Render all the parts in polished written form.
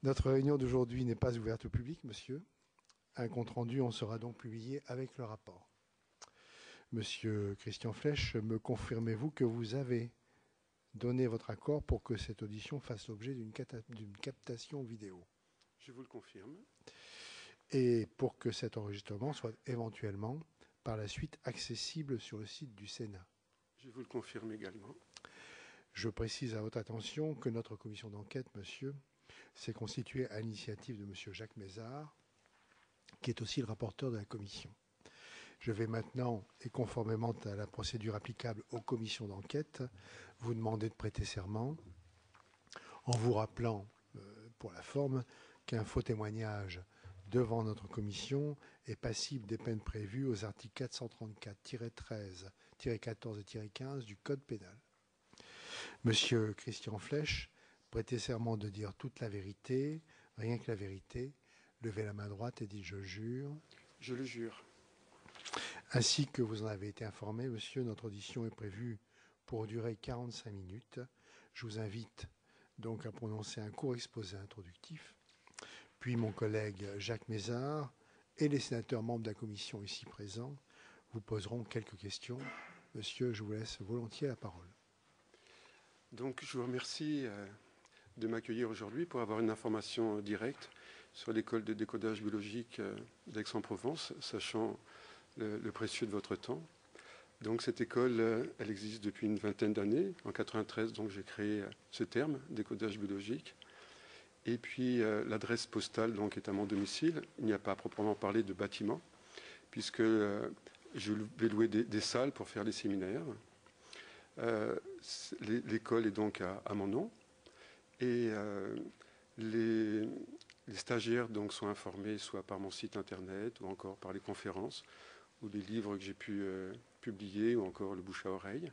Notre réunion d'aujourd'hui n'est pas ouverte au public, monsieur. Un compte-rendu en sera donc publié avec le rapport. Monsieur Christian Flech, me confirmez-vous que vous avez donné votre accord pour que cette audition fasse l'objet d'une captation vidéo? Je vous le confirme. Et pour que cet enregistrement soit éventuellement, par la suite, accessible sur le site du Sénat? Je vous le confirme également. Je précise à votre attention que notre commission d'enquête, monsieur, s'est constituée à l'initiative de monsieur Jacques Mézard, qui est aussi le rapporteur de la commission. Je vais maintenant, et conformément à la procédure applicable aux commissions d'enquête, vous demander de prêter serment, en vous rappelant, pour la forme, qu'un faux témoignage devant notre commission est passible des peines prévues aux articles 434-13, 14 et 15 du Code pénal. Monsieur Christian Flech, prêtez serment de dire toute la vérité, rien que la vérité. Levez la main droite et dites « je jure ». Je le jure. Ainsi que vous en avez été informé, monsieur, notre audition est prévue pour durer 45 minutes. Je vous invite donc à prononcer un court exposé introductif. Puis mon collègue Jacques Mézard et les sénateurs membres de la commission ici présents vous poseront quelques questions. Monsieur, je vous laisse volontiers la parole. Donc, je vous remercie de m'accueillir aujourd'hui pour avoir une information directe sur l'école de décodage biologique d'Aix-en-Provence, sachant le précieux de votre temps. Donc, cette école, elle existe depuis une vingtaine d'années. En 1993, donc, j'ai créé ce terme, décodage biologique. Et puis, l'adresse postale donc, est à mon domicile. Il n'y a pas à proprement parler de bâtiment, puisque je vais louer des salles pour faire les séminaires. L'école est donc à mon nom. Et les stagiaires donc, sont informés soit par mon site internet ou encore par les conférences ou les livres que j'ai pu publier ou encore le bouche à oreille.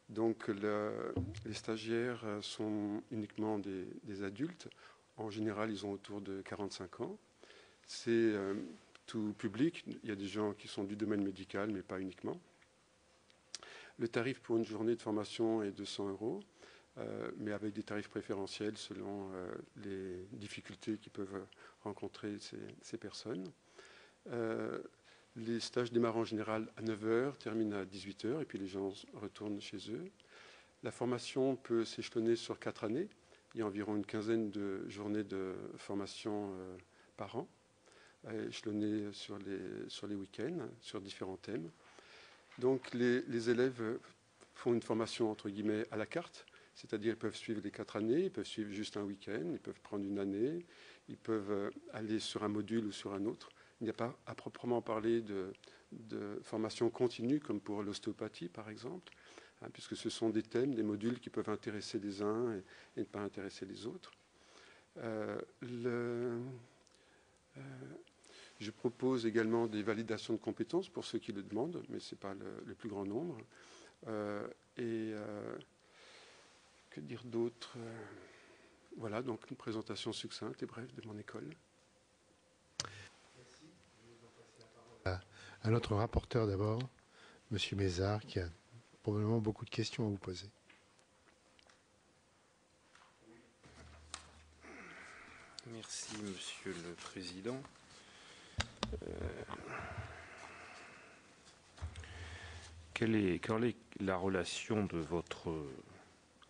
Donc les stagiaires sont uniquement des adultes. En général, ils ont autour de 45 ans. C'est tout public. Il y a des gens qui sont du domaine médical, mais pas uniquement. Le tarif pour une journée de formation est de 100 €. Mais avec des tarifs préférentiels selon les difficultés qui peuvent rencontrer ces personnes. Les stages démarrent en général à 9 h, terminent à 18 h, et puis les gens retournent chez eux. La formation peut s'échelonner sur 4 années. Il y a environ une quinzaine de journées de formation par an, échelonnées sur les week-ends, sur différents thèmes. Donc les élèves font une formation entre guillemets à la carte. C'est-à-dire qu'ils peuvent suivre les 4 années, ils peuvent suivre juste un week-end, ils peuvent prendre une année, ils peuvent aller sur un module ou sur un autre. Il n'y a pas à proprement parler de formation continue, comme pour l'ostéopathie, par exemple, hein, puisque ce sont des thèmes, des modules qui peuvent intéresser les uns et ne pas intéresser les autres. Je propose également des validations de compétences pour ceux qui le demandent, mais ce n'est pas le plus grand nombre. Que dire d'autre? Voilà, donc une présentation succincte et brève de mon école. Merci. Je vais passer la parole à notre rapporteur d'abord, M. Mézard, qui a probablement beaucoup de questions à vous poser. Merci, Monsieur le Président. Quelle est la relation de votre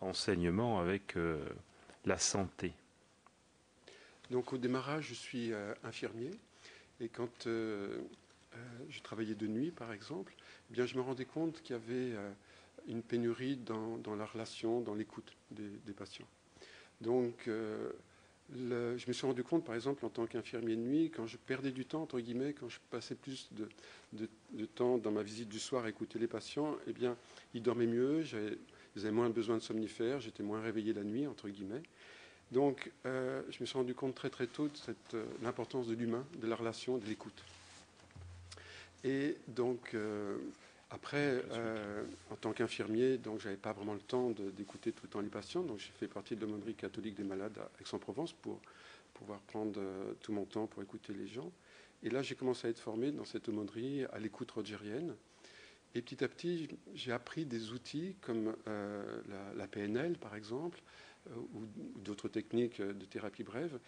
enseignement avec la santé? Donc au démarrage, je suis infirmier et quand je travaillais de nuit, par exemple, eh bien, je me rendais compte qu'il y avait une pénurie dans la relation, dans l'écoute des patients. Donc je me suis rendu compte, par exemple, en tant qu'infirmier de nuit, quand je perdais du temps, entre guillemets, quand je passais plus de temps dans ma visite du soir à écouter les patients, eh bien, ils dormaient mieux, ils avaient moins besoin de somnifères, j'étais moins réveillé la nuit, entre guillemets. Donc, je me suis rendu compte très très tôt de l'importance de l'humain, de la relation, de l'écoute. Et donc, après, en tant qu'infirmier, donc j'avais pas vraiment le temps d'écouter tout le temps les patients. Donc, j'ai fait partie de l'aumônerie catholique des malades à Aix-en-Provence pour pouvoir prendre tout mon temps pour écouter les gens. Et là, j'ai commencé à être formé dans cette aumônerie à l'écoute rogérienne. Et petit à petit, j'ai appris des outils comme la PNL, par exemple, ou d'autres techniques de thérapie brève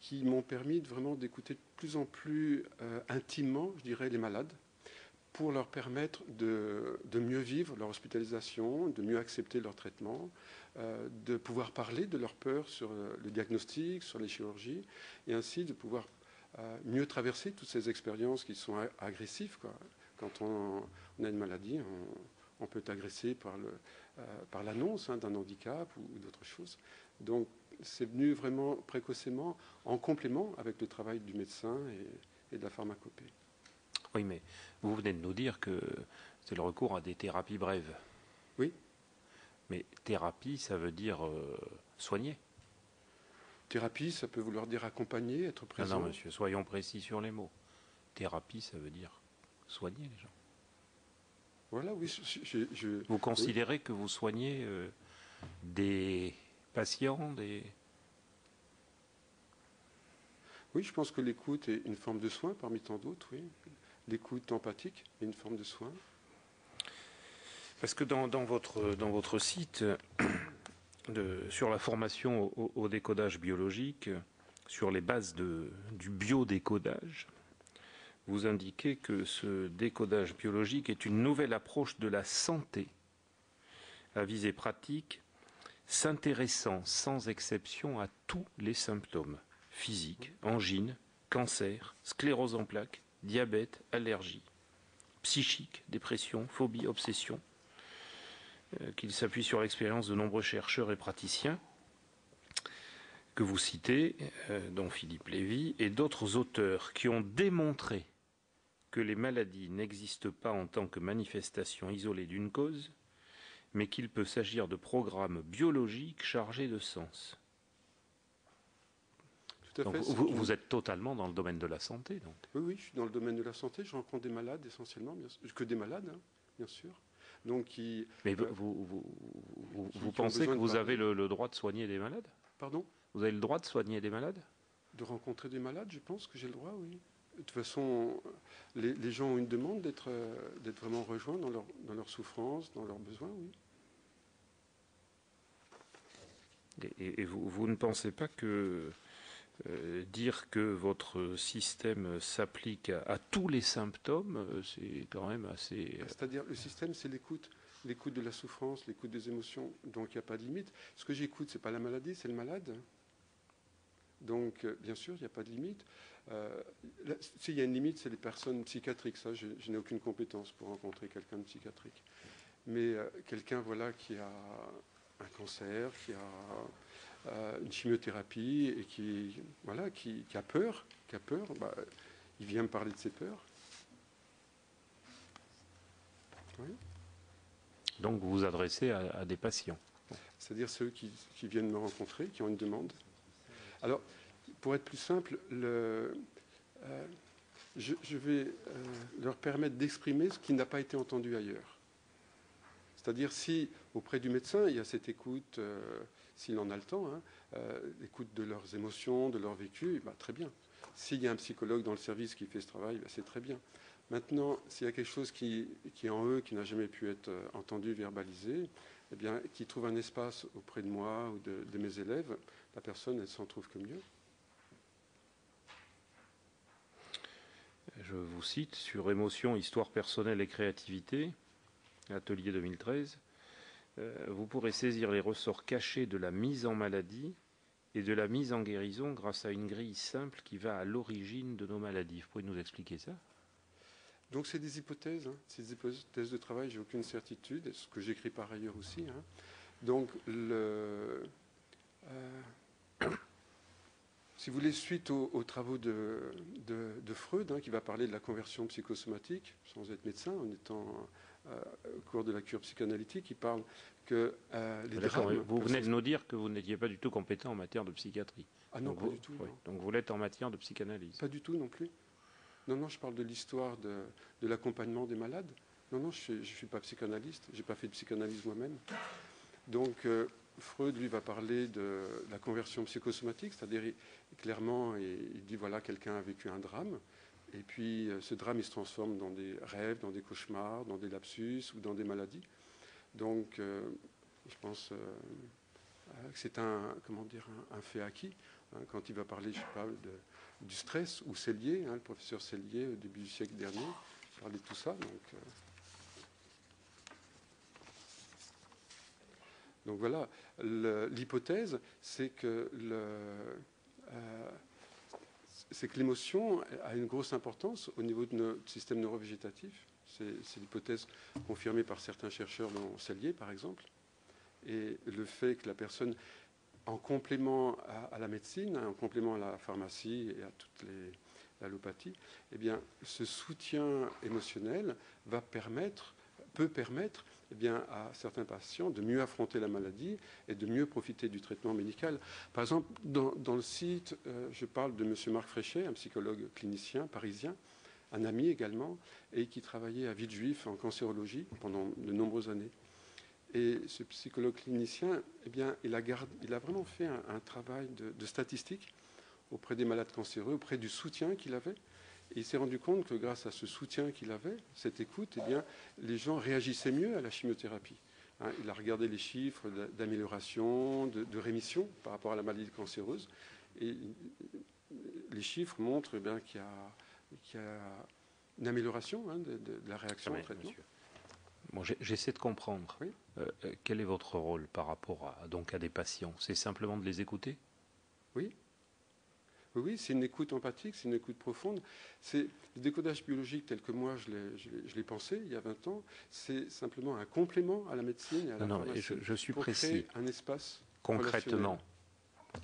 qui m'ont permis vraiment d'écouter de plus en plus intimement, je dirais, les malades, pour leur permettre de mieux vivre leur hospitalisation, de mieux accepter leur traitement, de pouvoir parler de leur peur sur le diagnostic, sur les chirurgies, et ainsi de pouvoir mieux traverser toutes ces expériences qui sont agressives, quoi. Quand on a une maladie, on peut être agressé par l'annonce d'un handicap ou d'autres choses. Donc, c'est venu vraiment précocement, en complément avec le travail du médecin et de la pharmacopée. Oui, mais vous venez de nous dire que c'est le recours à des thérapies brèves. Oui. Mais thérapie, ça veut dire soigner. Thérapie, ça peut vouloir dire accompagner, être présent. Non, monsieur, soyons précis sur les mots. Thérapie, ça veut dire soigner les gens. Voilà, oui. Vous considérez que vous soignez des patients, Oui, je pense que l'écoute est une forme de soin parmi tant d'autres, oui. L'écoute empathique est une forme de soin. Parce que dans votre site, sur la formation au décodage biologique, sur les bases du biodécodage, vous indiquez que ce décodage biologique est une nouvelle approche de la santé à visée pratique, s'intéressant sans exception à tous les symptômes physiques, angine, cancer, sclérose en plaques, diabète, allergie, psychique, dépression, phobie, obsession, qu'il s'appuie sur l'expérience de nombreux chercheurs et praticiens que vous citez, dont Philippe Lévy, et d'autres auteurs qui ont démontré que les maladies n'existent pas en tant que manifestation isolée d'une cause, mais qu'il peut s'agir de programmes biologiques chargés de sens. Tout à Donc fait. vous êtes totalement dans le domaine de la santé, donc. Oui, je suis dans le domaine de la santé. Je rencontre des malades essentiellement, bien sûr, que des malades, hein, bien sûr. Donc, mais vous pensez que vous avez le droit de soigner des malades? Pardon? Vous avez le droit de soigner des malades? De rencontrer des malades, je pense que j'ai le droit, oui. De toute façon, les gens ont une demande d'être vraiment rejoints dans leur souffrance, dans leurs besoins, oui. Et vous ne pensez pas que dire que votre système s'applique à tous les symptômes, c'est quand même assez... C'est-à-dire, le système, c'est l'écoute. L'écoute de la souffrance, l'écoute des émotions. Donc, il n'y a pas de limite. Ce que j'écoute, ce n'est pas la maladie, c'est le malade. Donc, bien sûr, il n'y a pas de limite. S'il y a une limite, c'est les personnes psychiatriques. Ça, je n'ai aucune compétence pour rencontrer quelqu'un de psychiatrique. Mais quelqu'un, voilà, qui a un cancer, qui a une chimiothérapie et qui a peur, bah, il vient me parler de ses peurs. Oui. Donc vous vous adressez à des patients. C'est-à-dire ceux qui viennent me rencontrer, qui ont une demande. Alors, pour être plus simple, je vais leur permettre d'exprimer ce qui n'a pas été entendu ailleurs. C'est-à-dire si, auprès du médecin, il y a cette écoute, s'il en a le temps, hein, l'écoute de leurs émotions, de leur vécu, bah, très bien. S'il y a un psychologue dans le service qui fait ce travail, bah, c'est très bien. Maintenant, s'il y a quelque chose qui est en eux, qui n'a jamais pu être entendu, verbalisé, eh bien, qui trouve un espace auprès de moi ou de mes élèves, la personne, elle s'en trouve que mieux. Je vous cite sur émotion, histoire personnelle et créativité, atelier 2013. Vous pourrez saisir les ressorts cachés de la mise en maladie et de la mise en guérison grâce à une grille simple qui va à l'origine de nos maladies. Vous pouvez nous expliquer ça? Donc c'est des hypothèses, hein. C'est des hypothèses de travail, j'ai aucune certitude, ce que j'écris par ailleurs aussi. Hein. Donc si vous voulez, suite aux travaux de Freud, hein, qui va parler de la conversion psychosomatique, sans être médecin, en étant au cours de la cure psychanalytique, il parle que les drames... Vous venez de nous dire que vous n'étiez pas du tout compétent en matière de psychiatrie. Ah non, pas du tout. Oui, non. donc vous l'êtes en matière de psychanalyse. Pas du tout non plus. Non, je parle de l'histoire de l'accompagnement des malades. Non, je ne suis pas psychanalyste, je n'ai pas fait de psychanalyse moi-même. Donc, Freud, lui, va parler de la conversion psychosomatique, c'est-à-dire, clairement, il dit, voilà, quelqu'un a vécu un drame, et puis ce drame, il se transforme dans des rêves, dans des cauchemars, dans des lapsus ou dans des maladies. Donc, je pense que c'est un fait acquis. Hein, quand il va parler, je sais pas, du stress, ou Sellier, hein, le professeur Sellier, au début du siècle dernier, parlait de tout ça. Donc voilà, l'hypothèse, c'est que l'émotion a une grosse importance au niveau de notre système neurovégétatif. C'est l'hypothèse confirmée par certains chercheurs, dont Sellier par exemple. Et le fait que la personne, en complément à la médecine, en complément à la pharmacie et à toute l'allopathie, eh bien, ce soutien émotionnel peut permettre eh bien, à certains patients de mieux affronter la maladie et de mieux profiter du traitement médical. Par exemple, dans le site, je parle de M. Marc Fréchet, un psychologue clinicien parisien, un ami également, et qui travaillait à Villejuif en cancérologie pendant de nombreuses années. Et ce psychologue clinicien, eh bien, il a vraiment fait un travail de statistique auprès des malades cancéreux, auprès du soutien qu'il avait. Et il s'est rendu compte que grâce à ce soutien qu'il avait, cette écoute, eh bien, les gens réagissaient mieux à la chimiothérapie. Hein, il a regardé les chiffres d'amélioration, de rémission par rapport à la maladie cancéreuse. Et les chiffres montrent eh bien, qu'il y a une amélioration hein, de la réaction au traitement. Monsieur. Bon, j'essaie de comprendre. Oui. Quel est votre rôle par rapport à des patients? C'est simplement de les écouter? Oui. Oui, c'est une écoute empathique, c'est une écoute profonde. C'est le décodage biologique tel que moi je l'ai pensé il y a 20 ans, c'est simplement un complément à la médecine et à la pharmacie je suis pour précis. créer un espace concrètement.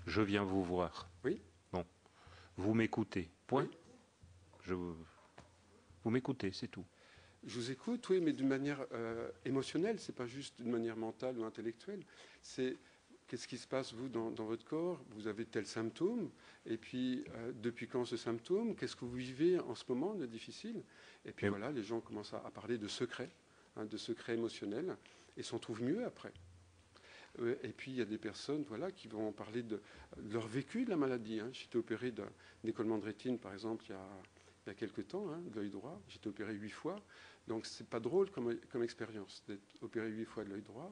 Je viens vous voir. Oui. Bon. Vous m'écoutez. Point. Oui. Vous m'écoutez, c'est tout. Je vous écoute, oui, mais d'une manière émotionnelle, c'est pas juste d'une manière mentale ou intellectuelle. C'est qu'est-ce qui se passe, vous, dans votre corps? Vous avez tel symptôme, et puis depuis quand ce symptôme? Qu'est-ce que vous vivez en ce moment de difficile? Et puis voilà, les gens commencent à parler de secrets émotionnels, et s'en trouvent mieux après. Et puis il y a des personnes qui vont parler de leur vécu de la maladie. Hein. J'ai été opéré d'un écollement de rétine, par exemple, il y a quelques temps, de l'œil droit. J'ai été opéré 8 fois. Donc c'est pas drôle comme expérience d'être opéré 8 fois de l'œil droit.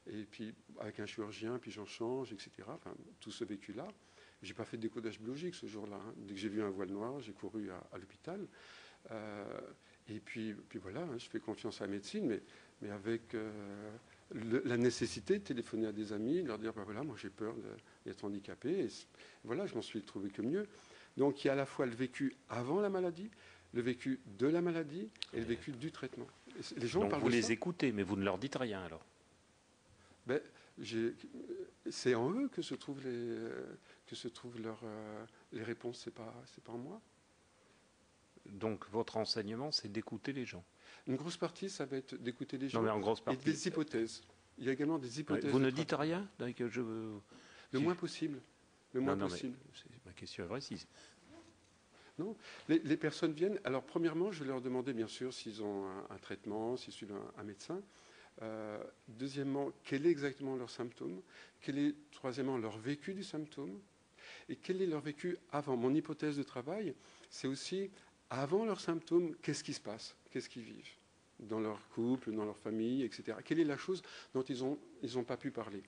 Et puis avec un chirurgien, puis j'en change, etc. Enfin, tout ce vécu-là. J'ai pas fait de décodage biologique ce jour-là. Hein. Dès que j'ai vu un voile noir, j'ai couru à l'hôpital. Et puis voilà, je fais confiance à la médecine, mais avec la nécessité de téléphoner à des amis, de leur dire, voilà, moi j'ai peur d'être handicapé. Et voilà, je m'en suis trouvé que mieux. Donc il y a à la fois le vécu avant la maladie, le vécu de la maladie et le vécu du traitement. Les gens parlent vous de les ça. écoutez, mais vous ne leur dites rien alors. C'est en eux que se trouvent les réponses, c'est pas en moi. Donc votre enseignement, c'est d'écouter les gens. Une grosse partie, ça va être d'écouter les gens non, mais en grosse partie, et des hypothèses. Il y a également des hypothèses. Vous ne dites rien Le moins possible. Le moins possible. Ma question est précise. Non, les personnes viennent. Alors, premièrement, je vais leur demander, bien sûr, s'ils ont un traitement, s'ils suivent un médecin. Deuxièmement, quel est exactement leur symptôme? Quel est, troisièmement, leur vécu du symptôme? Et quel est leur vécu avant? Mon hypothèse de travail, c'est aussi, avant leurs symptômes, qu'est-ce qui se passe? Qu'est-ce qu'ils vivent dans leur couple, dans leur famille, etc. Quelle est la chose dont ils ont pas pu parler?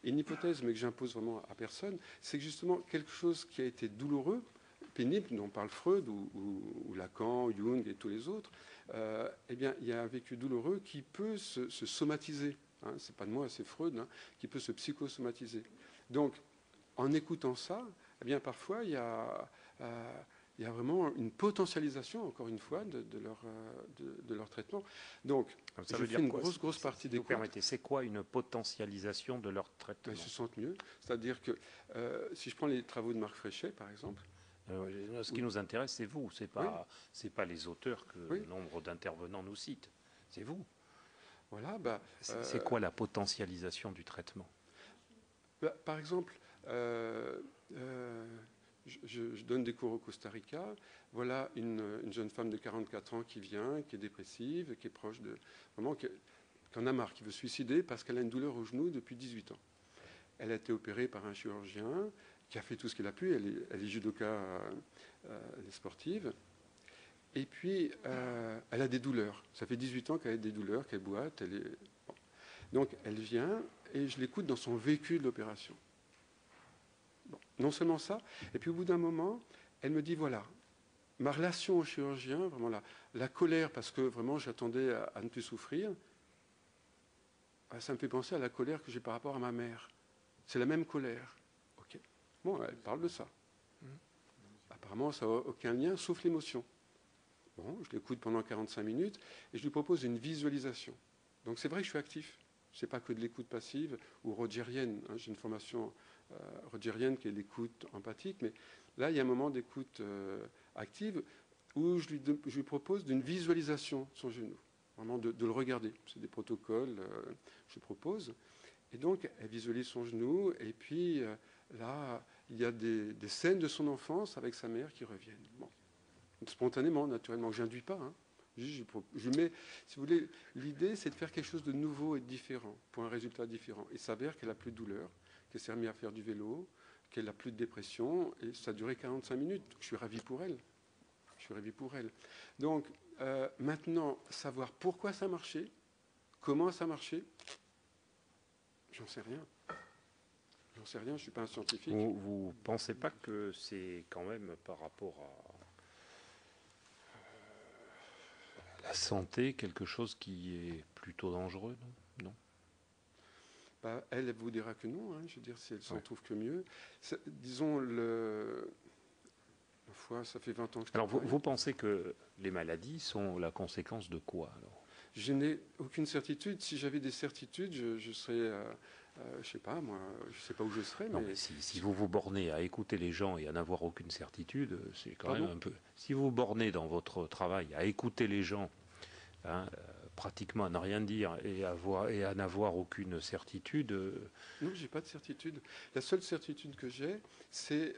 Et une hypothèse, mais que j'impose vraiment à personne, c'est que justement, quelque chose qui a été douloureux, pénible, dont parle Freud ou Lacan, Jung et tous les autres, eh bien, il y a un vécu douloureux qui peut se somatiser. Hein, c'est pas de moi, c'est Freud, hein, qui peut se psychosomatiser. Donc, en écoutant ça, eh bien, parfois, il y a vraiment une potentialisation, encore une fois, de leur traitement. Donc, ça je veut fais dire une quoi, grosse partie des permettez, c'est quoi une potentialisation de leur traitement? Ils se sentent mieux. C'est-à-dire que, si je prends les travaux de Marc Fréchet, par exemple, ce qui nous intéresse, c'est vous. C'est pas les auteurs que nombre d'intervenants nous citent. C'est vous. Voilà. C'est quoi la potentialisation du traitement? Par exemple, je donne des cours au Costa Rica. Voilà une jeune femme de 44 ans qui vient, qui est dépressive, qui est proche de... Vraiment, qui en a marre, qui veut se suicider parce qu'elle a une douleur au genou depuis 18 ans. Elle a été opérée par un chirurgien qui a fait tout ce qu'il a pu. Elle est judoka, elle est sportive. Et puis, elle a des douleurs. Ça fait 18 ans qu'elle a des douleurs, qu'elle boite. Donc elle vient et je l'écoute dans son vécu de l'opération. Bon, non seulement ça, et puis au bout d'un moment, elle me dit voilà, ma relation au chirurgien, vraiment la colère, parce que vraiment j'attendais à ne plus souffrir, ça me fait penser à la colère que j'ai par rapport à ma mère. C'est la même colère. Ok. Bon, elle parle de ça. Apparemment, ça n'a aucun lien, sauf l'émotion. Bon, je l'écoute pendant 45 minutes et je lui propose une visualisation. Donc c'est vrai que je suis actif. Ce n'est pas que de l'écoute passive ou rogerienne. Hein. J'ai une formation rogerienne qui est l'écoute empathique, mais là, il y a un moment d'écoute active où je lui propose d'une visualisation de son genou, vraiment de le regarder. C'est des protocoles que je propose. Et donc, elle visualise son genou, et puis là, il y a des scènes de son enfance avec sa mère qui reviennent. Bon. Spontanément, naturellement, je n'induis pas. Hein. Je mets, si vous voulez, l'idée, c'est de faire quelque chose de nouveau et de différent, pour un résultat différent. Il s'avère qu'elle n'a plus de douleur, qu'elle s'est remise à faire du vélo, qu'elle n'a plus de dépression, et ça a duré 45 minutes. Donc, je suis ravi pour elle. Je suis ravi pour elle. Donc, maintenant, savoir pourquoi ça marchait, comment ça marchait, j'en sais rien. J'en sais rien, je ne suis pas un scientifique. Vous ne pensez pas que c'est quand même par rapport à la santé quelque chose qui est plutôt dangereux, non? Bah, elle vous dira que non. Hein, je veux dire, si elle s'en trouve que mieux. Disons, ça fait 20 ans que je Alors, travaille. vous pensez que les maladies sont la conséquence de quoi, alors? Je n'ai aucune certitude. Si j'avais des certitudes, je serais, je sais pas, moi, je sais pas où je serais. Non, mais si vous vous bornez à écouter les gens et à n'avoir aucune certitude, c'est quand même un peu... Si vous vous bornez dans votre travail à écouter les gens, hein, pratiquement à ne rien dire et à n'avoir aucune certitude... Non, j'ai pas de certitude. La seule certitude que j'ai, c'est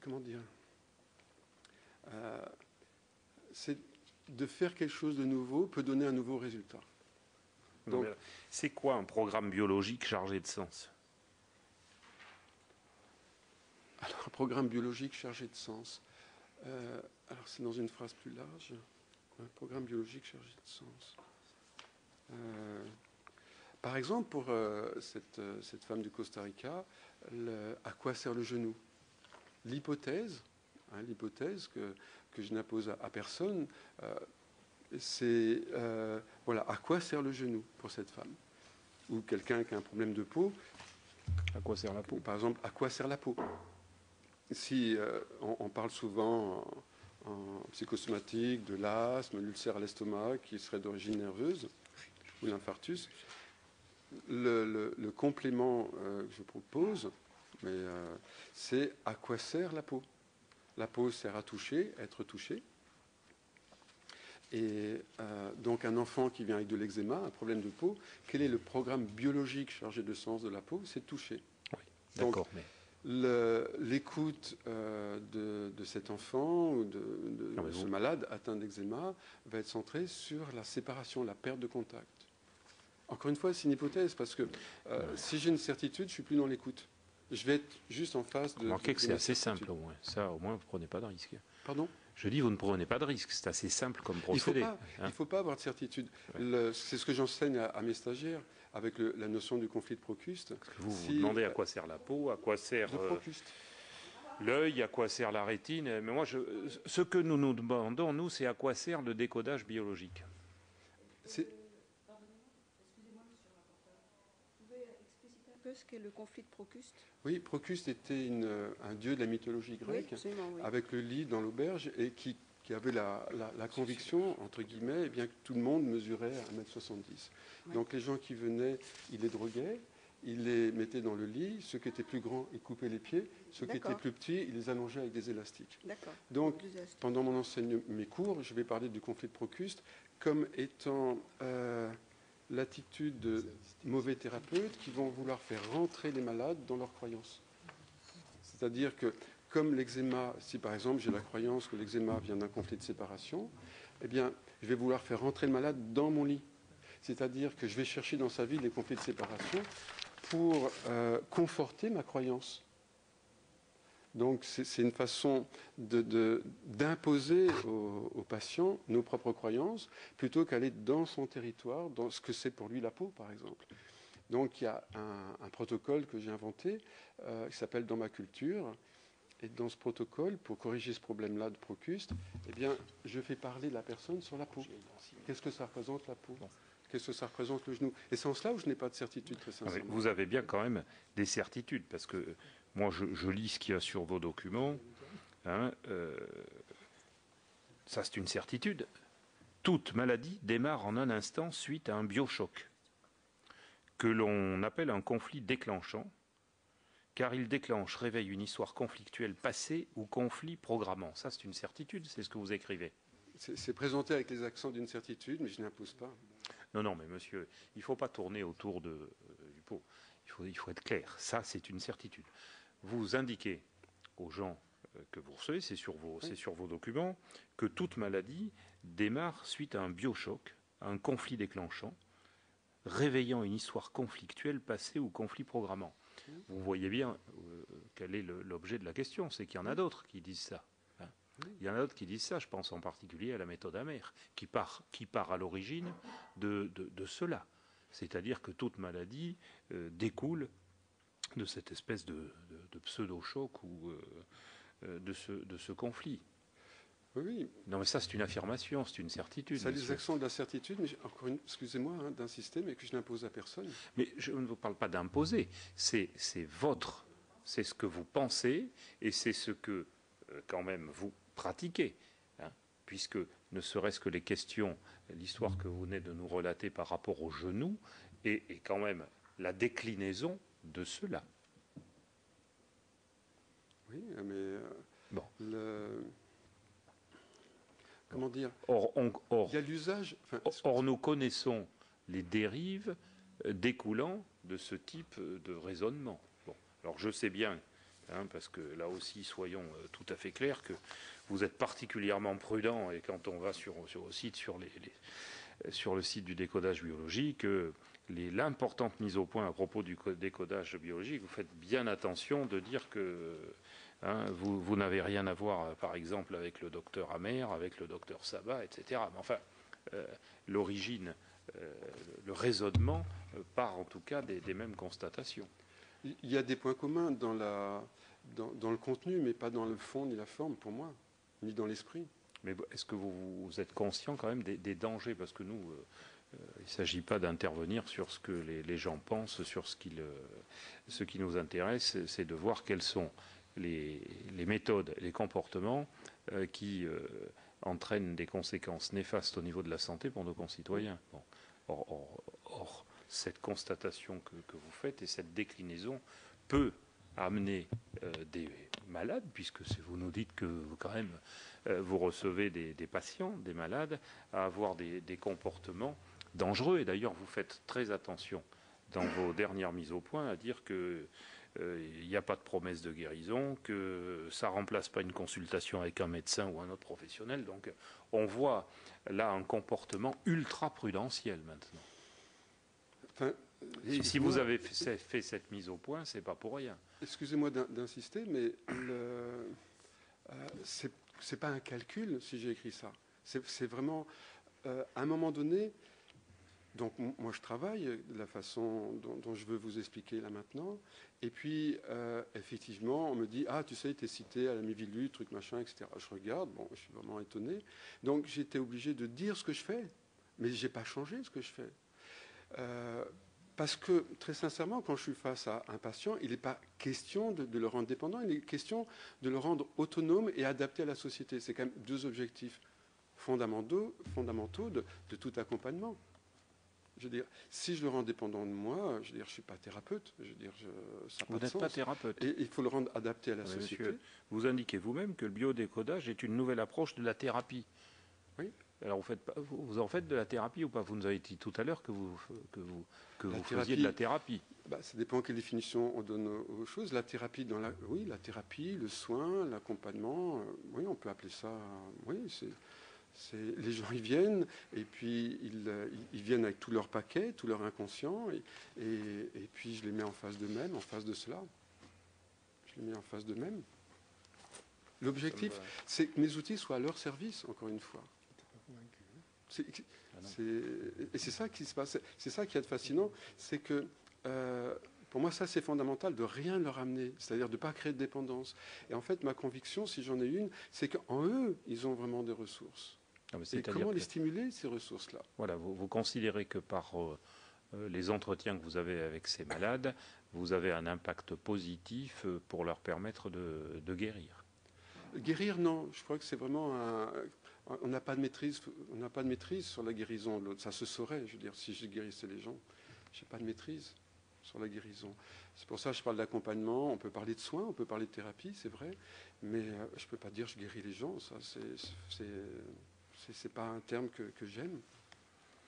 comment dire, c'est de faire quelque chose de nouveau peut donner un nouveau résultat. Donc, c'est quoi un programme biologique chargé de sens? Alors, un programme biologique chargé de sens. Alors, c'est dans une phrase plus large. Un programme biologique chargé de sens. Par exemple, pour cette femme du Costa Rica, à quoi sert le genou? L'hypothèse que je n'impose à personne, c'est voilà, à quoi sert le genou pour cette femme? Ou quelqu'un qui a un problème de peau. À quoi sert la peau? Par exemple, à quoi sert la peau? Si on parle souvent en psychosomatique de l'asthme, l'ulcère à l'estomac qui serait d'origine nerveuse, ou l'infarctus, le complément que je propose, c'est à quoi sert la peau? La peau sert à toucher, à être touchée. Et donc un enfant qui vient avec de l'eczéma, un problème de peau, quel est le programme biologique chargé de sens de la peau? C'est de toucher. Oui, d'accord. Donc, l'écoute de cet enfant ou de ce malade atteint d'eczéma va être centrée sur la séparation, la perte de contact. Encore une fois, c'est une hypothèse, parce que si j'ai une certitude, je ne suis plus dans l'écoute. Je vais être juste en face de... Remarquez que c'est assez simple, au moins. Ça, au moins, vous ne prenez pas de risque. Pardon? Je dis, vous ne prenez pas de risque. C'est assez simple comme procédé. Il ne faut pas avoir de certitude. Ouais. C'est ce que j'enseigne à mes stagiaires, avec la notion du conflit de Procuste. Vous demandez à quoi sert la peau, à quoi sert l'œil, à quoi sert la rétine. Mais moi, ce que nous nous demandons, nous, c'est à quoi sert le décodage biologique. Ce qu'est le conflit de Procuste? Oui, Procuste était un dieu de la mythologie grecque, oui, avec le lit dans l'auberge, et qui avait la conviction, entre guillemets, eh bien, que tout le monde mesurait 1,70 m. Oui. Donc les gens qui venaient, il les droguait, il les mettait dans le lit, ceux qui étaient plus grands, il coupait les pieds, ceux qui étaient plus petits, il les allongeait avec des élastiques. Donc, pendant mes cours, je vais parler du conflit de Procuste comme étant... l'attitude de mauvais thérapeutes qui vont vouloir faire rentrer les malades dans leurs croyances. C'est-à-dire que, comme l'eczéma, si par exemple j'ai la croyance que l'eczéma vient d'un conflit de séparation, eh bien, je vais vouloir faire rentrer le malade dans mon lit. C'est-à-dire que je vais chercher dans sa vie les conflits de séparation pour conforter ma croyance. Donc c'est une façon d'imposer aux patients nos propres croyances plutôt qu'aller dans son territoire, dans ce que c'est pour lui la peau, par exemple. Donc il y a un protocole que j'ai inventé qui s'appelle Dans ma culture. Et dans ce protocole, pour corriger ce problème-là de Procuste, eh bien, je fais parler la personne sur la peau. Qu'est-ce que ça représente la peau? Qu'est-ce que ça représente le genou? Et c'est en cela où je n'ai pas de certitude, très sincèrement. Vous avez bien quand même des certitudes, parce que moi, je lis ce qu'il y a sur vos documents. Hein, ça, c'est une certitude. Toute maladie démarre en un instant suite à un biochoc, que l'on appelle un conflit déclenchant, car il déclenche, réveille une histoire conflictuelle passée ou conflit programmant. Ça, c'est une certitude, c'est ce que vous écrivez. C'est présenté avec les accents d'une certitude, mais je n'impose pas. Non, mais monsieur, il ne faut pas tourner autour du pot. Il faut être clair. Ça, c'est une certitude. Vous indiquez aux gens que vous recevez, c'est sur vos documents, que toute maladie démarre suite à un biochoc, à un conflit déclenchant, réveillant une histoire conflictuelle passée ou conflit programmant. Vous voyez bien quel est l'objet de la question, c'est qu'il y en a d'autres qui disent ça. Hein. Il y en a d'autres qui disent ça, je pense en particulier à la méthode Amer, qui part à l'origine de cela. C'est-à-dire que toute maladie découle de cette espèce de pseudo-choc ou de ce conflit. Oui. Non, mais ça, c'est une affirmation, c'est une certitude. Ça a des accents de la certitude, mais excusez-moi d'insister, mais que je n'impose à personne. Mais je ne vous parle pas d'imposer, c'est ce que vous pensez et c'est ce que, quand même, vous pratiquez. Hein, puisque, ne serait-ce que les questions, l'histoire que vous venez de nous relater par rapport au genou, est quand même la déclinaison de cela. Oui, mais bon. Comment dire? Or, il y a l'usage. Or, nous connaissons les dérives découlant de ce type de raisonnement. Bon. Alors, je sais bien, parce que là aussi, soyons tout à fait clairs, que vous êtes particulièrement prudent, et quand on va sur le site du décodage biologique, l'importante mise au point à propos du décodage biologique, vous faites bien attention de dire que vous n'avez rien à voir, par exemple, avec le docteur Amer, avec le docteur Sabat, etc. Mais enfin, l'origine, le raisonnement part en tout cas des mêmes constatations. Il y a des points communs dans le contenu, mais pas dans le fond ni la forme, pour moi, ni dans l'esprit. Mais est-ce que vous êtes conscient quand même des dangers? Parce que nous, il ne s'agit pas d'intervenir sur ce que les gens pensent, sur ce qui nous intéresse, c'est de voir quelles sont les méthodes, les comportements qui entraînent des conséquences néfastes au niveau de la santé pour nos concitoyens. Bon. Or, cette constatation que vous faites et cette déclinaison peut amener des malades, puisque vous nous dites que quand même vous recevez des patients, des malades, à avoir des comportements dangereux. Et d'ailleurs, vous faites très attention dans vos dernières mises au point à dire que il n'y a pas de promesse de guérison, que ça ne remplace pas une consultation avec un médecin ou un autre professionnel. Donc on voit là un comportement ultra prudentiel maintenant. Enfin, et si vous avez fait cette mise au point, c'est pas pour rien. Excusez-moi d'insister, mais c'est pas un calcul si j'ai écrit ça. C'est vraiment, à un moment donné, donc moi je travaille de la façon dont je veux vous expliquer là maintenant, et puis effectivement on me dit, ah tu sais, tu es cité à la Miviludes, truc machin, etc. Je regarde, bon, je suis vraiment étonné. Donc j'étais obligé de dire ce que je fais, mais j'ai pas changé ce que je fais. Parce que, très sincèrement, quand je suis face à un patient, il n'est pas question de le rendre dépendant, il est question de le rendre autonome et adapté à la société. C'est quand même deux objectifs fondamentaux de tout accompagnement. Je veux dire, si je le rends dépendant de moi, je veux dire, je ne suis pas thérapeute. Je veux dire, ça n'a pas de sens. Vous n'êtes pas thérapeute. Et il faut le rendre adapté à la société. Monsieur, vous indiquez vous-même que le biodécodage est une nouvelle approche de la thérapie. Oui. Alors vous en faites de la thérapie ou pas? Vous nous avez dit tout à l'heure que vous faisiez de la thérapie. Ça dépend quelle définition on donne aux choses. La thérapie, la thérapie, le soin, l'accompagnement, oui, on peut appeler ça. Oui, les gens y viennent et puis ils viennent avec tout leur paquet, tout leur inconscient et puis je les mets en face d'eux-mêmes, en face de cela. Je les mets en face d'eux-mêmes. L'objectif, c'est que mes outils soient à leur service, encore une fois. Et c'est ça qui se passe. C'est ça qui est fascinant, c'est que pour moi, ça c'est fondamental de rien leur amener, c'est-à-dire de ne pas créer de dépendance. Et en fait, ma conviction, si j'en ai une, c'est qu'en eux, ils ont vraiment des ressources. Et comment les stimuler, ces ressources-là? Voilà, vous considérez que par les entretiens que vous avez avec ces malades, vous avez un impact positif pour leur permettre de guérir. Guérir, non. Je crois que c'est vraiment on n'a pas de maîtrise. On n'a pas de maîtrise sur la guérison de l'autre. Ça se saurait, je veux dire, si je guérissais les gens. Je n'ai pas de maîtrise sur la guérison. C'est pour ça que je parle d'accompagnement. On peut parler de soins, on peut parler de thérapie, c'est vrai. Mais je ne peux pas dire je guéris les gens. Ça, c'est pas un terme que j'aime,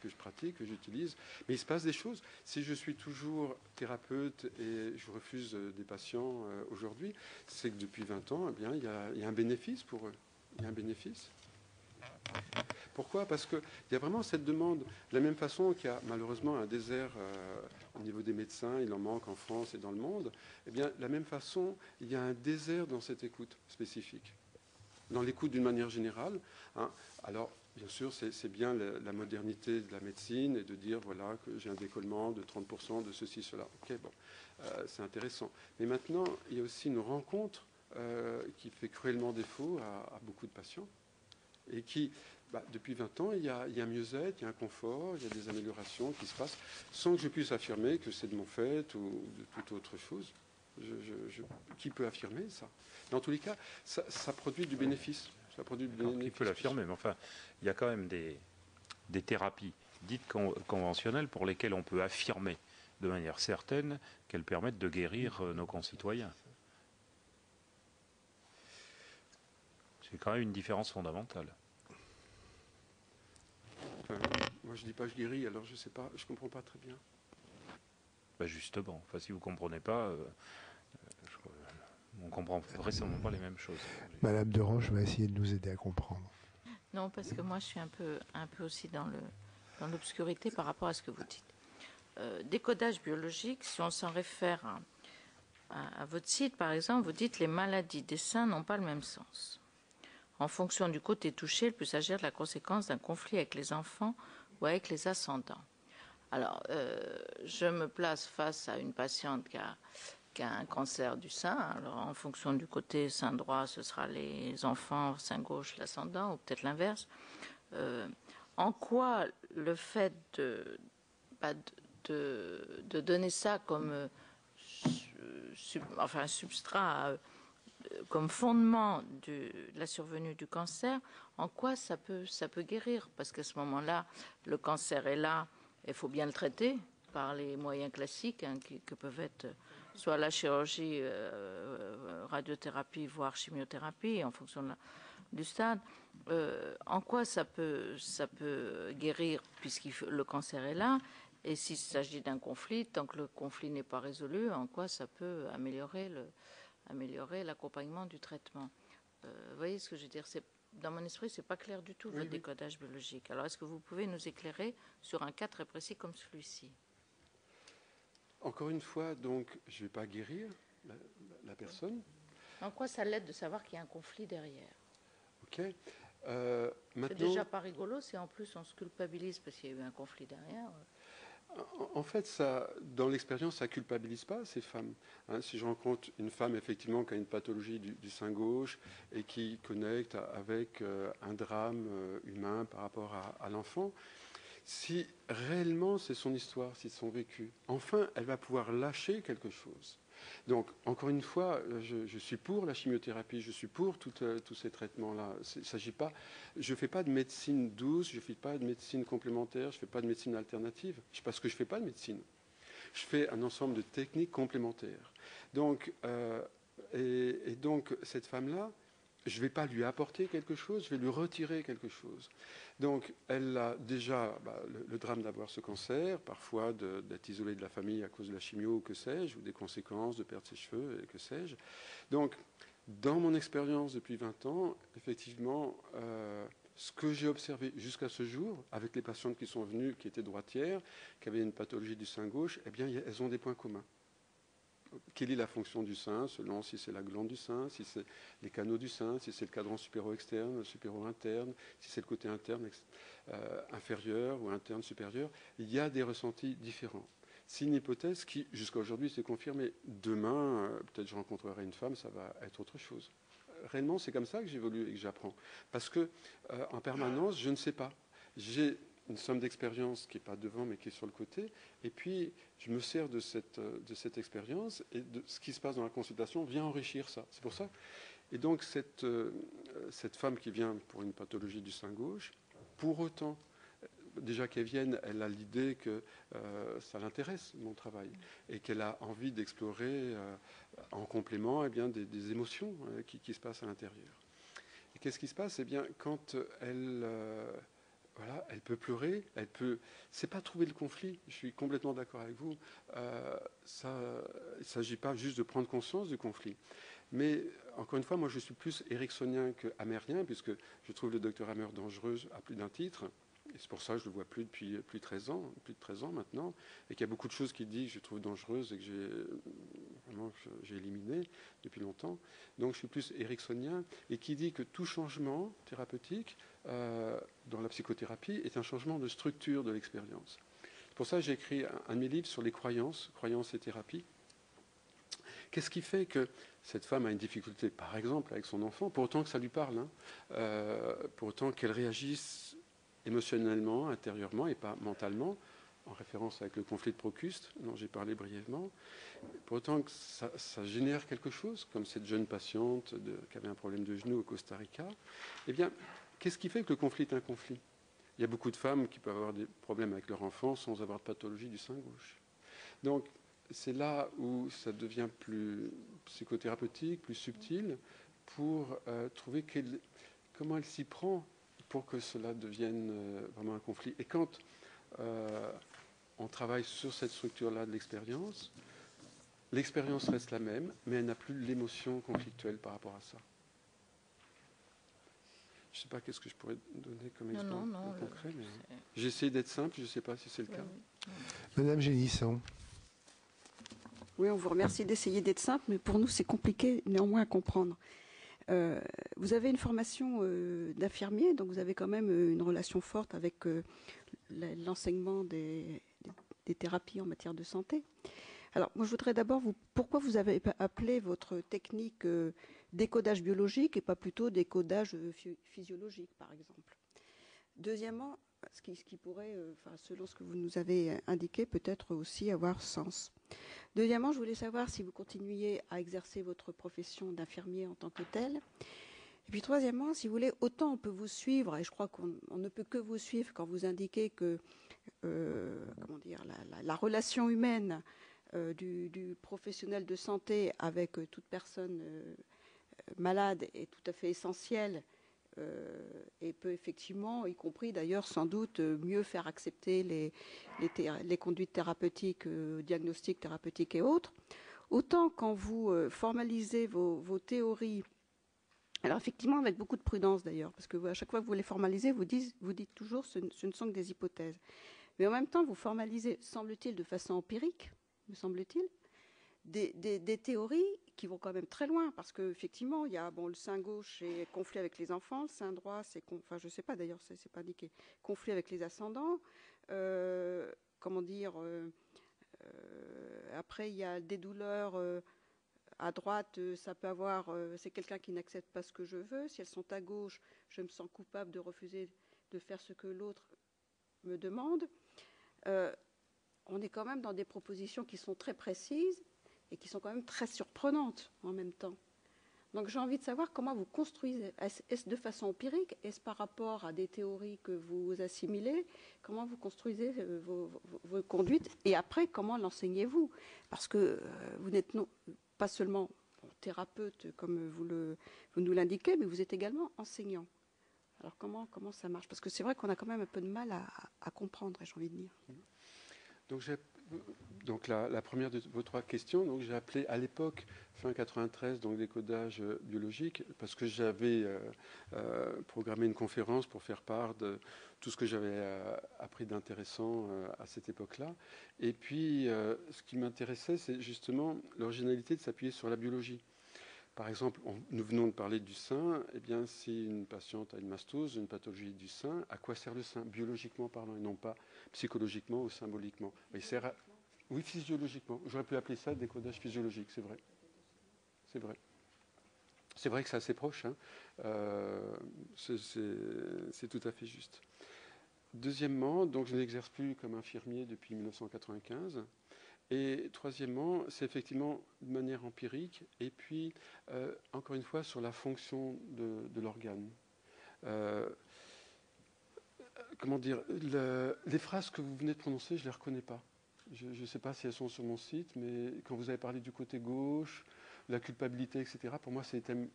que je pratique, que j'utilise. Mais il se passe des choses. Si je suis toujours thérapeute et je refuse des patients aujourd'hui, c'est que depuis 20 ans, eh bien, il y a un bénéfice pour eux. Il y a un bénéfice. Pourquoi? Parce qu'il y a vraiment cette demande. De la même façon qu'il y a malheureusement un désert au niveau des médecins, il en manque en France et dans le monde, eh bien, de la même façon, il y a un désert dans cette écoute spécifique. Dans l'écoute d'une manière générale. Hein. Alors, bien sûr, c'est bien la modernité de la médecine et de dire, voilà, que j'ai un décollement de 30% de ceci, cela. Ok, bon, c'est intéressant. Mais maintenant, il y a aussi une rencontre qui fait cruellement défaut à beaucoup de patients et qui, depuis 20 ans, il y a un mieux-être, il y a un confort, il y a des améliorations qui se passent sans que je puisse affirmer que c'est de mon fait ou de toute autre chose. Qui peut affirmer ça? Dans tous les cas, ça produit du bénéfice. Ça produit du bénéfice. Qui peut l'affirmer? Mais enfin, il y a quand même des thérapies dites conventionnelles pour lesquelles on peut affirmer de manière certaine qu'elles permettent de guérir nos concitoyens. C'est quand même une différence fondamentale. Moi, je ne dis pas je guéris, alors je ne sais pas, je ne comprends pas très bien. Justement, enfin, si vous ne comprenez pas, on ne comprend vraisemblablement pas les mêmes choses. Madame de Roche va essayer de nous aider à comprendre. Non, parce que moi, je suis un peu aussi dans l'obscurité par rapport à ce que vous dites. Décodage biologique, si on s'en réfère à votre site, par exemple, vous dites les maladies des seins n'ont pas le même sens. En fonction du côté touché, il peut s'agir de la conséquence d'un conflit avec les enfants ou avec les ascendants. Alors, je me place face à une patiente qui a un cancer du sein. Alors, en fonction du côté sein droit, ce sera les enfants, sein gauche, l'ascendant, ou peut-être l'inverse. En quoi le fait de donner ça comme substrat, comme fondement de la survenue du cancer, en quoi ça peut guérir? Parce qu'à ce moment-là, le cancer est là, il faut bien le traiter par les moyens classiques que peuvent être soit la chirurgie, radiothérapie, voire chimiothérapie, en fonction du stade. En quoi ça peut guérir puisque le cancer est là? Et s'il s'agit d'un conflit, tant que le conflit n'est pas résolu, en quoi ça peut améliorer l'accompagnement du traitement? Vous voyez ce que je veux dire? Dans mon esprit, c'est pas clair du tout, votre décodage biologique. Alors, est-ce que vous pouvez nous éclairer sur un cas très précis comme celui-ci? Encore une fois, donc, je ne vais pas guérir la personne. En quoi ça l'aide de savoir qu'il y a un conflit derrière? Ok. C'est déjà pas rigolo, si en plus on se culpabilise parce qu'il y a eu un conflit derrière. En fait, dans l'expérience, ça ne culpabilise pas ces femmes. Hein, si je rencontre une femme, effectivement, qui a une pathologie du sein gauche et qui connecte avec un drame humain par rapport à l'enfant, si réellement c'est son histoire, c'est son vécu, enfin, elle va pouvoir lâcher quelque chose. Donc, encore une fois, je suis pour la chimiothérapie, je suis pour tous ces traitements-là. Il s'agit pas, je ne fais pas de médecine douce, je ne fais pas de médecine complémentaire, je ne fais pas de médecine alternative, parce que je ne fais pas de médecine. Je fais un ensemble de techniques complémentaires. Donc, et donc, cette femme-là, je ne vais pas lui apporter quelque chose, je vais lui retirer quelque chose. Donc, elle a déjà le drame d'avoir ce cancer, parfois d'être isolée de la famille à cause de la chimio ou que sais-je, ou des conséquences de perdre ses cheveux et que sais-je. Donc, dans mon expérience depuis 20 ans, effectivement, ce que j'ai observé jusqu'à ce jour, avec les patientes qui sont venues, qui étaient droitières, qui avaient une pathologie du sein gauche, eh bien, elles ont des points communs. quelle est la fonction du sein, selon si c'est la glande du sein, si c'est les canaux du sein, si c'est le cadran supéro-externe, supéro-interne, si c'est le côté interne, inférieur ou interne supérieur. Il y a des ressentis différents. C'est une hypothèse qui, jusqu'à aujourd'hui, s'est confirmée. Demain, peut-être je rencontrerai une femme, ça va être autre chose. Réellement, c'est comme ça que j'évolue et que j'apprends. Parce que, en permanence, je ne sais pas. J'ai une somme d'expérience qui n'est pas devant, mais qui est sur le côté. Et puis, je me sers de cette expérience, et de ce qui se passe dans la consultation vient enrichir ça. C'est pour ça. Et donc, cette femme qui vient pour une pathologie du sein gauche, pour autant, déjà qu'elle vienne, elle a l'idée que ça l'intéresse, mon travail, et qu'elle a envie d'explorer en complément des émotions qui se passent à l'intérieur. Et qu'est-ce qui se passe? Eh bien, quand elle peut pleurer, c'est pas trouver le conflit, je suis complètement d'accord avec vous, il ne s'agit pas juste de prendre conscience du conflit. Mais, encore une fois, moi je suis plus ericksonien que hamérien, puisque je trouve le docteur Hammer dangereux à plus d'un titre. Et c'est pour ça que je ne le vois plus depuis plus de 13 ans maintenant, et qu'il y a beaucoup de choses qu'il dit que je trouve dangereuses et que j'ai éliminées depuis longtemps. Donc je suis plus ericksonien, et qui dit que tout changement thérapeutique dans la psychothérapie est un changement de structure de l'expérience. C'est pour ça que j'ai écrit un de mes livres sur les croyances et thérapie. Qu'est-ce qui fait que cette femme a une difficulté, par exemple, avec son enfant, pour autant que ça lui parle, pour autant qu'elle réagisse émotionnellement, intérieurement et pas mentalement, en référence avec le conflit de Procuste dont j'ai parlé brièvement, pour autant que ça génère quelque chose, comme cette jeune patiente qui avait un problème de genou au Costa Rica, eh bien, qu'est-ce qui fait que le conflit est un conflit? Il y a beaucoup de femmes qui peuvent avoir des problèmes avec leur enfant sans avoir de pathologie du sein gauche. Donc, c'est là où ça devient plus psychothérapeutique, plus subtil, pour trouver comment elle s'y prend pour que cela devienne vraiment un conflit. Et quand on travaille sur cette structure-là de l'expérience reste la même, mais elle n'a plus l'émotion conflictuelle par rapport à ça. Je ne sais pas qu'est-ce que je pourrais donner comme exemple concret, mais j'ai essayé d'être simple, je ne sais pas si c'est le cas. Madame Génisson. Oui, on vous remercie d'essayer d'être simple, mais pour nous, c'est compliqué néanmoins à comprendre. Vous avez une formation d'infirmier, donc vous avez quand même une relation forte avec l'enseignement des thérapies en matière de santé. Alors, moi, je voudrais d'abord pourquoi vous avez appelé votre technique décodage biologique et pas plutôt décodage physiologique, par exemple. Deuxièmement, ce qui pourrait, selon ce que vous nous avez indiqué, peut-être aussi avoir sens. Deuxièmement, je voulais savoir si vous continuiez à exercer votre profession d'infirmier en tant que tel. Et puis troisièmement, si vous voulez, autant on peut vous suivre, et je crois qu'on ne peut que vous suivre quand vous indiquez que la relation humaine du professionnel de santé avec toute personne malade est tout à fait essentielle et peut effectivement, y compris d'ailleurs sans doute, mieux faire accepter les conduites thérapeutiques, diagnostics thérapeutiques et autres. Autant quand vous formalisez vos théories, alors effectivement avec beaucoup de prudence d'ailleurs, parce que à chaque fois que vous les formalisez, vous dites toujours ce ne sont que des hypothèses. Mais en même temps, vous formalisez, semble-t-il, de façon empirique, me semble-t-il, des théories qui vont quand même très loin, parce qu'effectivement, il y a le sein gauche est conflit avec les enfants, le sein droit, je ne sais pas d'ailleurs, c'est pas indiqué, conflit avec les ascendants, après il y a des douleurs à droite, ça peut avoir, c'est quelqu'un qui n'accepte pas ce que je veux, si elles sont à gauche, je me sens coupable de refuser de faire ce que l'autre me demande. On est quand même dans des propositions qui sont très précises et qui sont quand même très surprenantes en même temps. Donc j'ai envie de savoir comment vous construisez. Est-ce de façon empirique? Est-ce par rapport à des théories que vous assimilez? Comment vous construisez vos conduites? Et après, comment l'enseignez-vous? Parce que vous n'êtes pas seulement thérapeute comme vous nous l'indiquez, mais vous êtes également enseignant. Alors comment ça marche? Parce que c'est vrai qu'on a quand même un peu de mal à comprendre, j'ai envie de dire. Donc donc la première de vos 3 questions, donc j'ai appelé à l'époque, fin 93, donc décodage biologique, parce que j'avais programmé une conférence pour faire part de tout ce que j'avais appris d'intéressant à cette époque-là. Et puis, ce qui m'intéressait, c'est justement l'originalité de s'appuyer sur la biologie. Par exemple, nous venons de parler du sein. Eh bien, si une patiente a une mastose, une pathologie du sein, à quoi sert le sein, biologiquement parlant, et non pas psychologiquement ou symboliquement? Il sert à... Oui, physiologiquement. J'aurais pu appeler ça décodage physiologique, c'est vrai. C'est vrai. C'est vrai que c'est assez proche. Hein. C'est tout à fait juste. Deuxièmement, donc je n'exerce plus comme infirmier depuis 1995. Et troisièmement, c'est effectivement de manière empirique, et puis, encore une fois, sur la fonction de l'organe. Comment dire, les phrases que vous venez de prononcer, je ne les reconnais pas. Je ne sais pas si elles sont sur mon site, mais quand vous avez parlé du côté gauche, la culpabilité, etc., pour moi, c'est des thèmes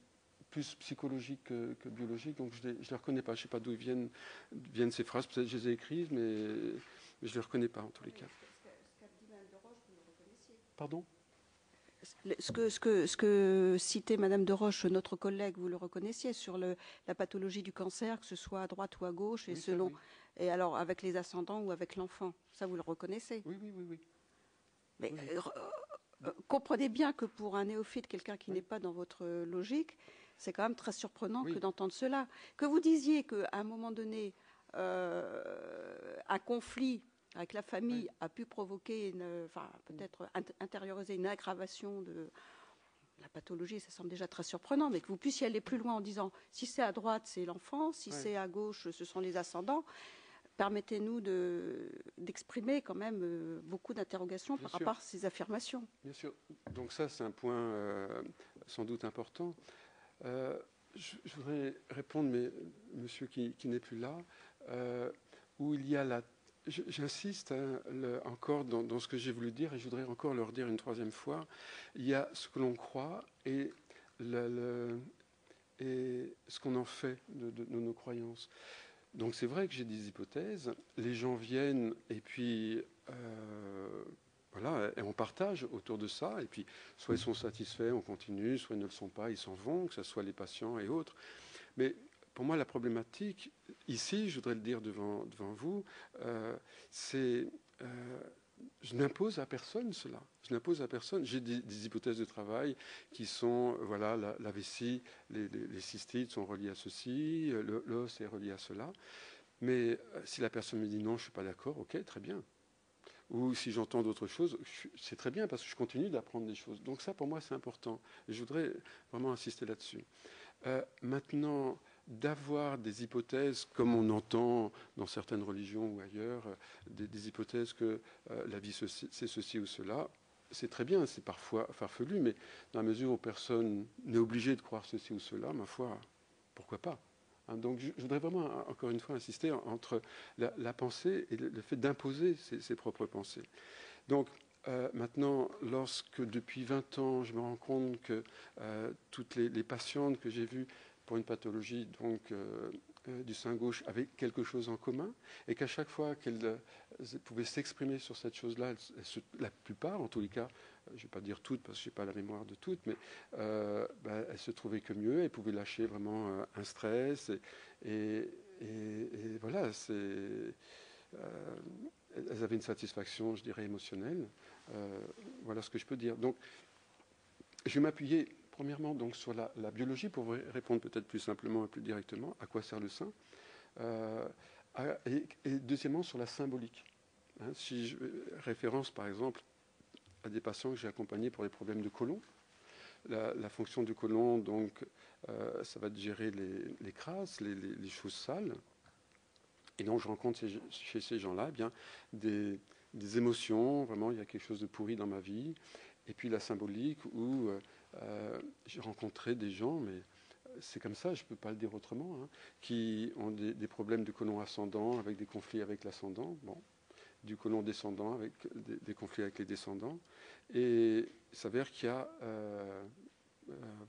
plus psychologiques que biologiques, donc je ne les reconnais pas. Je ne sais pas d'où viennent ces phrases, peut-être que je les ai écrites, mais je ne les reconnais pas en tous les cas. Pardon ? Ce que citait Madame de Roche, notre collègue, vous le reconnaissiez, sur la pathologie du cancer, que ce soit à droite ou à gauche, et Oui, selon, ça, oui. et alors avec les ascendants ou avec l'enfant, ça vous le reconnaissez. Oui, oui, oui, oui. Mais Oui. comprenez bien que pour un néophyte, quelqu'un qui Oui. n'est pas dans votre logique, c'est quand même très surprenant Oui. que d'entendre cela. Que vous disiez qu'à un moment donné, un conflit avec la famille Oui. a pu provoquer, peut-être intérioriser une aggravation de la pathologie, ça semble déjà très surprenant, mais que vous puissiez aller plus loin en disant, si c'est à droite, c'est l'enfant, si Oui. c'est à gauche, ce sont les ascendants. Permettez-nous d'exprimer quand même beaucoup d'interrogations par rapport à ces affirmations. Bien sûr. Donc ça, c'est un point sans doute important. Je voudrais répondre, mais monsieur qui n'est plus là, où il y a la... J'insiste encore dans ce que j'ai voulu dire, et je voudrais encore le redire une troisième fois. Il y a ce que l'on croit et, et ce qu'on en fait de nos croyances. Donc c'est vrai que j'ai des hypothèses, les gens viennent et puis voilà, et on partage autour de ça, et puis soit ils sont satisfaits, on continue, soit ils ne le sont pas, ils s'en vont, que ce soit les patients et autres. Mais pour moi, la problématique, ici, je voudrais le dire devant vous, c'est... je n'impose à personne cela. Je n'impose à personne. J'ai des hypothèses de travail qui sont, voilà, la vessie, les cystites sont reliées à ceci, l'os est relié à cela. Mais si la personne me dit non, je ne suis pas d'accord, ok, très bien. Ou si j'entends d'autres choses, c'est très bien parce que je continue d'apprendre des choses. Donc ça, pour moi, c'est important. Et je voudrais vraiment insister là-dessus. Maintenant, d'avoir des hypothèses, comme on entend dans certaines religions ou ailleurs, des hypothèses que la vie, c'est ceci ou cela, c'est très bien, c'est parfois farfelu, mais dans la mesure où personne n'est obligé de croire ceci ou cela, ma foi, pourquoi pas? Donc je voudrais vraiment, encore une fois, insister entre la pensée et le fait d'imposer ses propres pensées. Donc, maintenant, lorsque depuis 20 ans, je me rends compte que toutes les patientes que j'ai vues pour une pathologie donc, du sein gauche avaient quelque chose en commun, et qu'à chaque fois qu'elles pouvaient s'exprimer sur cette chose-là, la plupart, en tous les cas, je ne vais pas dire toutes parce que je n'ai pas la mémoire de toutes, mais elles se trouvaient que mieux, elles pouvaient lâcher vraiment un stress, et voilà, elles avaient une satisfaction, je dirais, émotionnelle. Voilà ce que je peux dire. Donc, je vais m'appuyer premièrement donc, sur la biologie pour répondre peut-être plus simplement et plus directement à quoi sert le sein. Et deuxièmement, sur la symbolique. Hein, si je référence par exemple à des patients que j'ai accompagnés pour des problèmes de côlon, la fonction du côlon, donc, ça va gérer les crasses, les choses sales. Et donc, je rencontre chez ces gens-là, eh bien, des émotions, vraiment, il y a quelque chose de pourri dans ma vie. Et puis la symbolique où j'ai rencontré des gens, mais c'est comme ça, je ne peux pas le dire autrement, hein, qui ont des problèmes de côlon ascendant, avec des conflits avec l'ascendant, bon, du côlon descendant, avec des conflits avec les descendants. Et il s'avère qu'il y a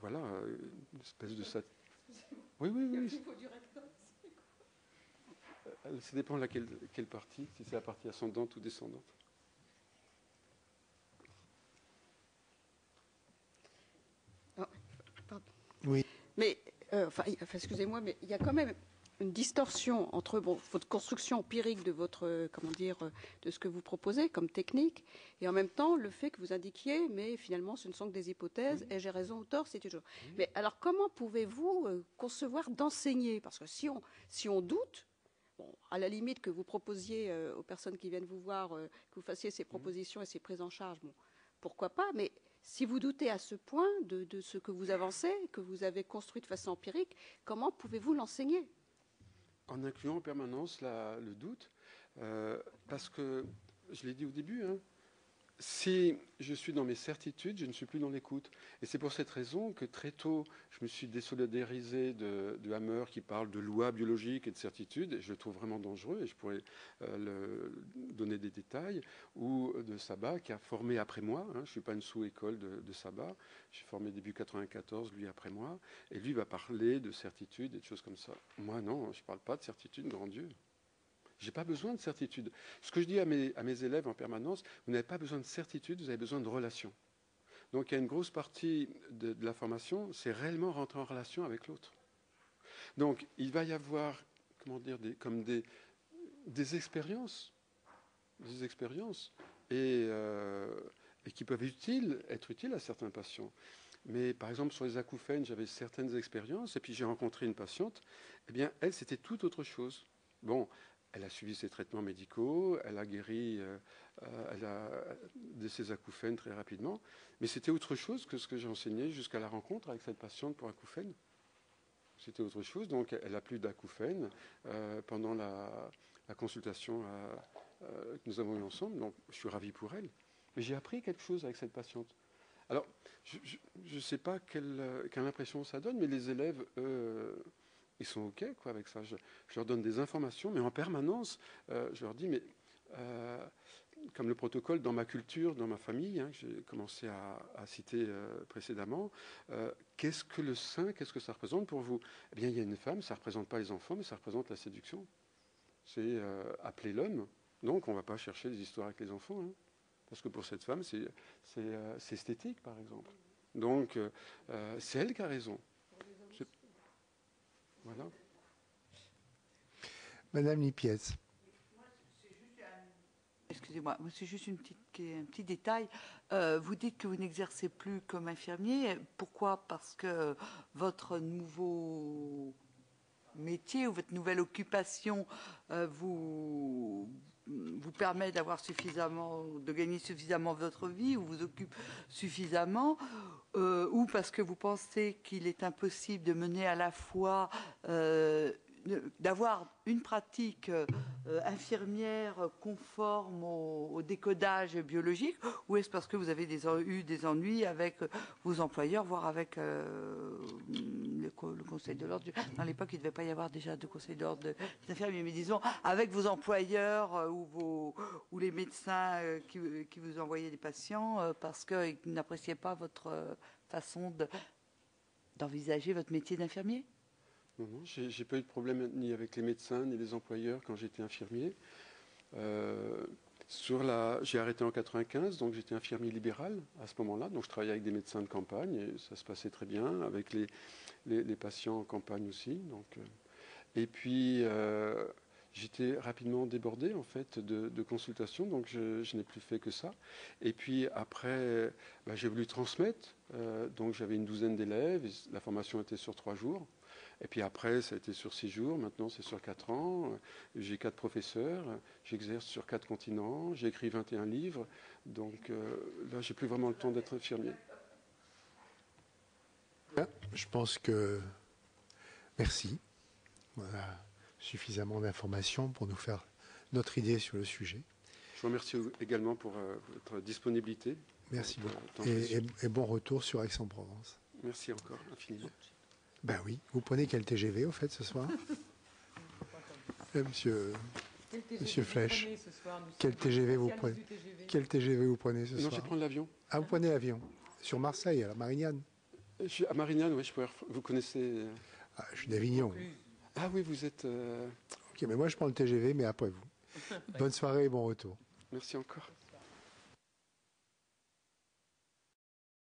voilà, une espèce de... Oui, oui, oui. Ça dépend de quelle partie, si c'est la partie ascendante ou descendante. Oui. Mais, excusez-moi, mais il y a quand même une distorsion entre votre construction empirique de votre, de ce que vous proposez comme technique, et en même temps le fait que vous indiquiez, mais finalement ce ne sont que des hypothèses, et j'ai raison ou tort, c'est toujours. Mais alors comment pouvez-vous concevoir d'enseigner? Parce que si on doute, bon, à la limite que vous proposiez aux personnes qui viennent vous voir, que vous fassiez ces propositions et ces prises en charge, bon, pourquoi pas, mais si vous doutez à ce point de ce que vous avancez, que vous avez construit de façon empirique, comment pouvez-vous l'enseigner? En incluant en permanence le doute, parce que, je l'ai dit au début, hein, si je suis dans mes certitudes, je ne suis plus dans l'écoute. Et c'est pour cette raison que très tôt, je me suis désolidarisé de Hammer qui parle de lois biologiques et de certitudes, et je le trouve vraiment dangereux, et je pourrais donner des détails, ou de Sabat qui a formé après moi, hein, je ne suis pas une sous-école de Sabat, je suis formé début 94, lui après moi, et lui va parler de certitudes et de choses comme ça. Moi non, je ne parle pas de certitude, grand Dieu. Je n'ai pas besoin de certitude. Ce que je dis à mes élèves en permanence, vous n'avez pas besoin de certitude, vous avez besoin de relation. Donc il y a une grosse partie de la formation, c'est réellement rentrer en relation avec l'autre. Donc il va y avoir, des expériences, et qui peuvent être utiles à certains patients. Mais par exemple, sur les acouphènes, j'avais certaines expériences, et puis j'ai rencontré une patiente, eh bien, elle, c'était tout autre chose. Bon, elle a suivi ses traitements médicaux, elle a guéri de ses acouphènes très rapidement, mais c'était autre chose que ce que j'ai enseigné jusqu'à la rencontre avec cette patiente pour acouphènes. C'était autre chose, donc elle n'a plus d'acouphènes pendant la consultation que nous avons eue ensemble, donc je suis ravi pour elle. Mais j'ai appris quelque chose avec cette patiente. Alors, je ne sais pas quelle impression ça donne, mais les élèves, eux, ils sont OK avec ça. Je leur donne des informations, mais en permanence, je leur dis, mais comme le protocole dans ma culture, dans ma famille, hein, que j'ai commencé à citer précédemment, qu'est-ce que le sein, qu'est-ce que ça représente pour vous? Eh bien, il y a une femme, ça ne représente pas les enfants, mais ça représente la séduction. C'est appeler l'homme. Donc, on ne va pas chercher des histoires avec les enfants, hein, parce que pour cette femme, c'est esthétique, par exemple. Donc, c'est elle qui a raison. Voilà. Madame Lipiez. Excusez-moi, c'est juste un petit détail. Vous dites que vous n'exercez plus comme infirmier. Pourquoi? Parce que votre nouveau métier ou votre nouvelle occupation vous permet d'avoir de gagner suffisamment votre vie, ou vous occupe suffisamment, ou parce que vous pensez qu'il est impossible de mener à la fois d'avoir une pratique infirmière conforme au décodage biologique, ou est-ce parce que vous avez eu des ennuis avec vos employeurs, voire avec le Conseil de l'ordre? Dans l'époque, il ne devait pas y avoir déjà de Conseil de l'ordre des infirmiers, mais disons avec vos employeurs ou les médecins qui vous envoyaient des patients parce qu'ils n'appréciaient pas votre façon d'envisager votre métier d'infirmier? Non, j'ai pas eu de problème ni avec les médecins ni les employeurs quand j'étais infirmier. J'ai arrêté en 95, donc j'étais infirmier libéral à ce moment-là. Donc je travaillais avec des médecins de campagne et ça se passait très bien, avec les patients en campagne aussi. Donc, et puis j'étais rapidement débordé en fait de consultations, donc je n'ai plus fait que ça. Et puis après, j'ai voulu transmettre. Donc j'avais une douzaine d'élèves. La formation était sur 3 jours. Et puis après, ça a été sur 6 jours, maintenant c'est sur 4 ans. J'ai 4 professeurs, j'exerce sur 4 continents, j'ai écrit 21 livres, donc là, j'ai plus vraiment le temps d'être infirmier. Je pense que... Merci. Voilà, suffisamment d'informations pour nous faire notre idée sur le sujet. Je vous remercie également pour votre disponibilité. Merci beaucoup. Et bon retour sur Aix-en-Provence. Merci encore, infiniment. Ben oui. Vous prenez quel TGV, au fait, ce soir? Monsieur Flèche, quel TGV vous prenez? Quel TGV vous prenez ce soir? Non, je vais prendre l'avion. Ah, vous prenez l'avion. Sur Marseille, à la Marignane? Je suis à Marignane, oui, vous connaissez... Ah, je suis d'Avignon. Ah oui, vous êtes... Ok, mais moi je prends le TGV, mais après vous. Bonne soirée et bon retour. Merci encore.